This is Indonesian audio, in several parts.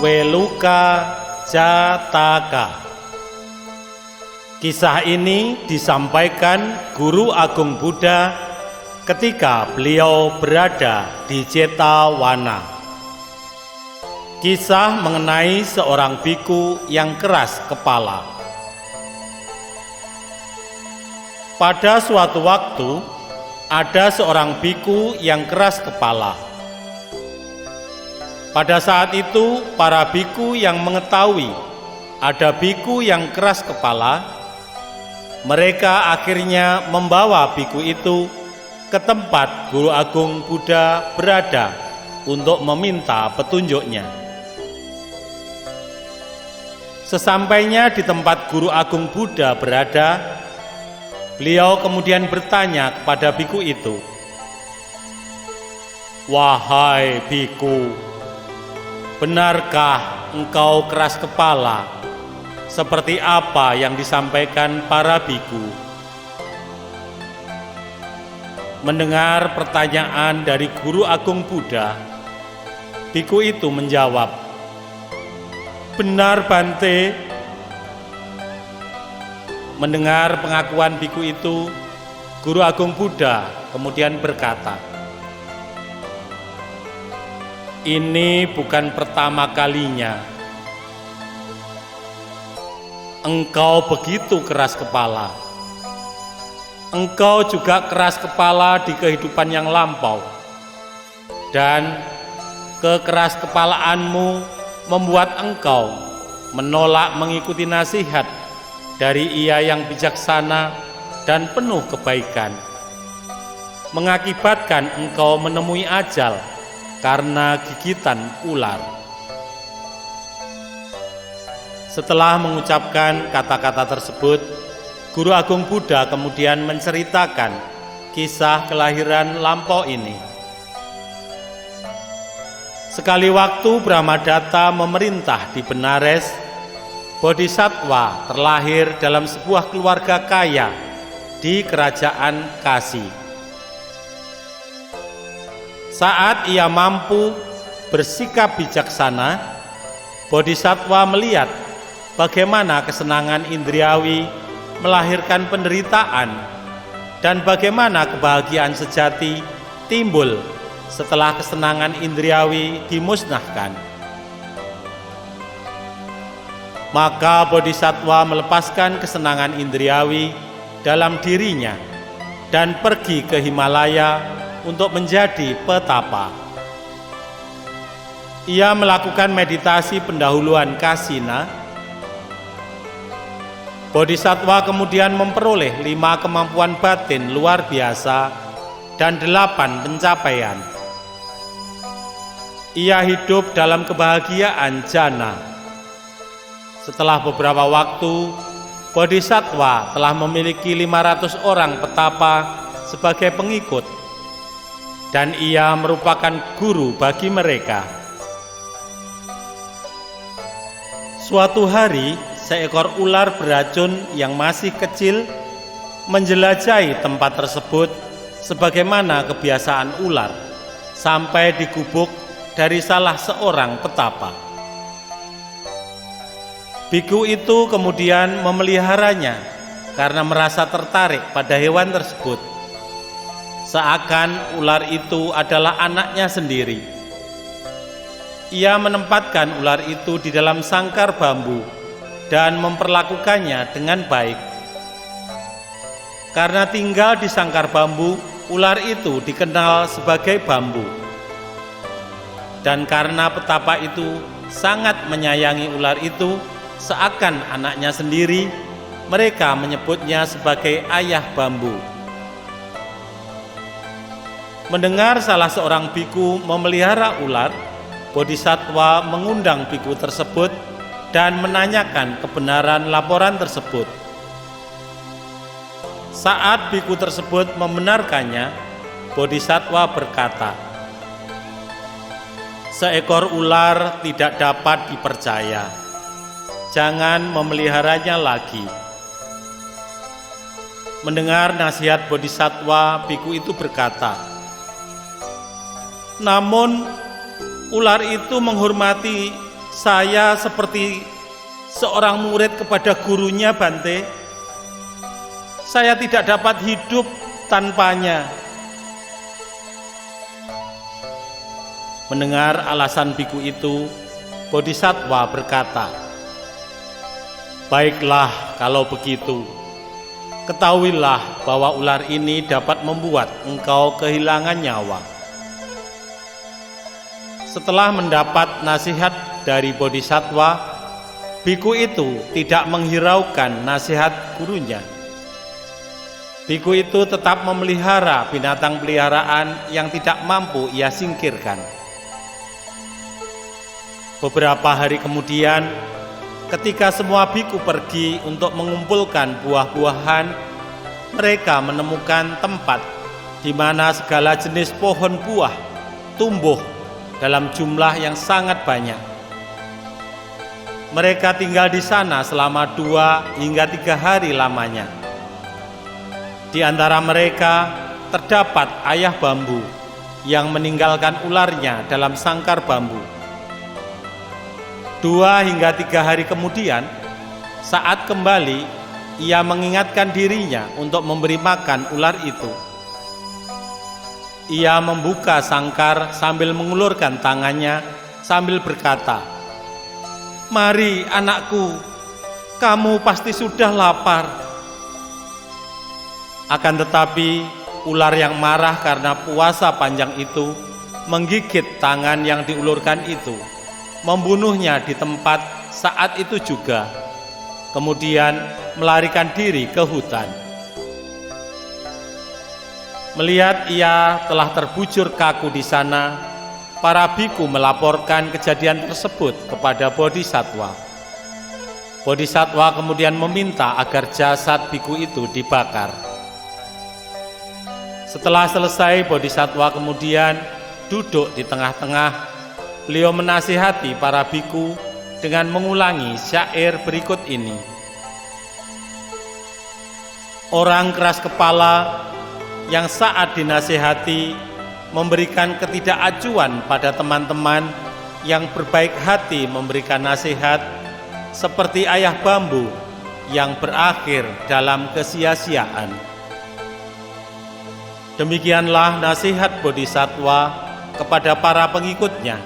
Weluka Jataka. Kisah ini disampaikan Guru Agung Buddha ketika beliau berada di Jetavana. Kisah mengenai seorang biku yang keras kepala. Pada suatu waktu, ada seorang biku yang keras kepala. Pada saat itu, para biku yang mengetahui ada biku yang keras kepala, mereka akhirnya membawa biku itu ke tempat Guru Agung Buddha berada untuk meminta petunjuknya. Sesampainya di tempat Guru Agung Buddha berada, beliau kemudian bertanya kepada biku itu, "Wahai biku, benarkah engkau keras kepala seperti apa yang disampaikan para biku?" Mendengar pertanyaan dari Guru Agung Buddha, biku itu menjawab, "Benar, Bante." Mendengar pengakuan biku itu, Guru Agung Buddha kemudian berkata, "Ini bukan pertama kalinya engkau begitu keras kepala. Engkau juga keras kepala di kehidupan yang lampau, dan kekeras kepalaanmu membuat engkau menolak mengikuti nasihat dari Ia yang bijaksana dan penuh kebaikan, mengakibatkan engkau menemui ajal karena gigitan ular." Setelah mengucapkan kata-kata tersebut, Guru Agung Buddha kemudian menceritakan kisah kelahiran lampau ini. Sekali waktu Brahmadatta memerintah di Benares, Bodhisattva terlahir dalam sebuah keluarga kaya di kerajaan Kasi. Saat ia mampu bersikap bijaksana, Bodhisattva melihat bagaimana kesenangan indriawi melahirkan penderitaan dan bagaimana kebahagiaan sejati timbul setelah kesenangan indriawi dimusnahkan. Maka Bodhisattva melepaskan kesenangan indriawi dalam dirinya dan pergi ke Himalaya untuk menjadi petapa. Ia melakukan meditasi pendahuluan kasina. Bodhisattva kemudian memperoleh 5 kemampuan batin luar biasa dan 8 pencapaian. Ia hidup dalam kebahagiaan jana. Setelah beberapa waktu, Bodhisattva telah memiliki 500 orang petapa sebagai pengikut, dan ia merupakan guru bagi mereka. Suatu hari, seekor ular beracun yang masih kecil menjelajahi tempat tersebut sebagaimana kebiasaan ular, sampai di gubuk dari salah seorang petapa. Biku itu kemudian memeliharanya karena merasa tertarik pada hewan tersebut, seakan ular itu adalah anaknya sendiri. Ia menempatkan ular itu di dalam sangkar bambu dan memperlakukannya dengan baik. Karena tinggal di sangkar bambu, ular itu dikenal sebagai bambu. Dan karena petapa itu sangat menyayangi ular itu seakan anaknya sendiri, mereka menyebutnya sebagai ayah bambu. Mendengar salah seorang biku memelihara ular, Bodhisattva mengundang biku tersebut dan menanyakan kebenaran laporan tersebut. Saat biku tersebut membenarkannya, Bodhisattva berkata, "Seekor ular tidak dapat dipercaya. Jangan memeliharanya lagi." Mendengar nasihat Bodhisattva, biku itu berkata, "Namun ular itu menghormati Saya seperti seorang murid kepada gurunya, Bante. Saya tidak dapat hidup tanpanya. Mendengar alasan biku itu, Bodhisattva berkata, "Baiklah kalau begitu. Ketahuilah bahwa ular ini dapat membuat engkau kehilangan nyawa." Setelah mendapat nasihat dari Bodhisattva, biku itu tidak menghiraukan nasihat gurunya. Biku itu tetap memelihara binatang peliharaan yang tidak mampu ia singkirkan. Beberapa hari kemudian, ketika semua biku pergi untuk mengumpulkan buah-buahan, mereka menemukan tempat di mana segala jenis pohon buah tumbuh dalam jumlah yang sangat banyak. Mereka tinggal di sana selama 2 hingga 3 hari lamanya. Di antara mereka terdapat ayah bambu yang meninggalkan ularnya dalam sangkar bambu. 2 hingga 3 hari kemudian, saat kembali, ia mengingatkan dirinya untuk memberi makan ular itu. Ia membuka sangkar sambil mengulurkan tangannya sambil berkata, "Mari anakku, kamu pasti sudah lapar." Akan tetapi, ular yang marah karena puasa panjang itu menggigit tangan yang diulurkan itu, membunuhnya di tempat saat itu juga, kemudian melarikan diri ke hutan. Melihat ia telah terbujur kaku di sana, para biku melaporkan kejadian tersebut kepada Bodhisattva. Bodhisattva kemudian meminta agar jasad biku itu dibakar. Setelah selesai, Bodhisattva kemudian duduk di tengah-tengah. Beliau menasihati para biku dengan mengulangi syair berikut ini. Orang keras kepala yang saat dinasihati memberikan ketidakacuan pada teman-teman yang berbaik hati memberikan nasihat, seperti ayah bambu yang berakhir dalam kesia-siaan. Demikianlah nasihat Bodhisattva kepada para pengikutnya,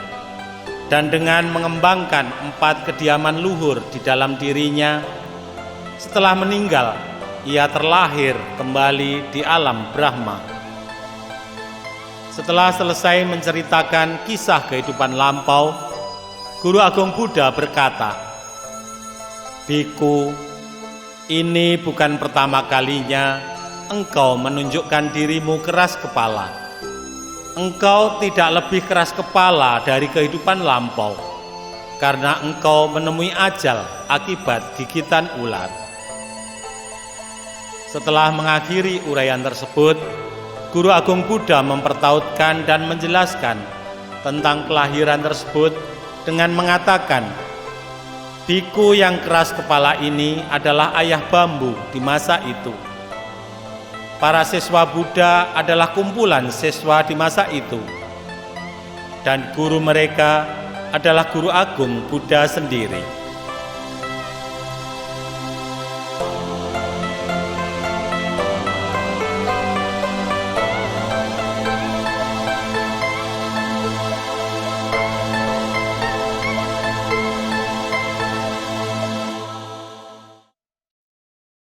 dan dengan mengembangkan 4 kediaman luhur di dalam dirinya, setelah meninggal, ia terlahir kembali di alam Brahma. Setelah selesai menceritakan kisah kehidupan lampau, Guru Agung Buddha berkata, "Biku, ini bukan pertama kalinya engkau menunjukkan dirimu keras kepala. Engkau tidak lebih keras kepala dari kehidupan lampau, karena engkau menemui ajal akibat gigitan ular." Setelah mengakhiri uraian tersebut, Guru Agung Buddha mempertautkan dan menjelaskan tentang kelahiran tersebut dengan mengatakan, biku yang keras kepala ini adalah ayah bambu di masa itu. Para siswa Buddha adalah kumpulan siswa di masa itu, dan guru mereka adalah Guru Agung Buddha sendiri.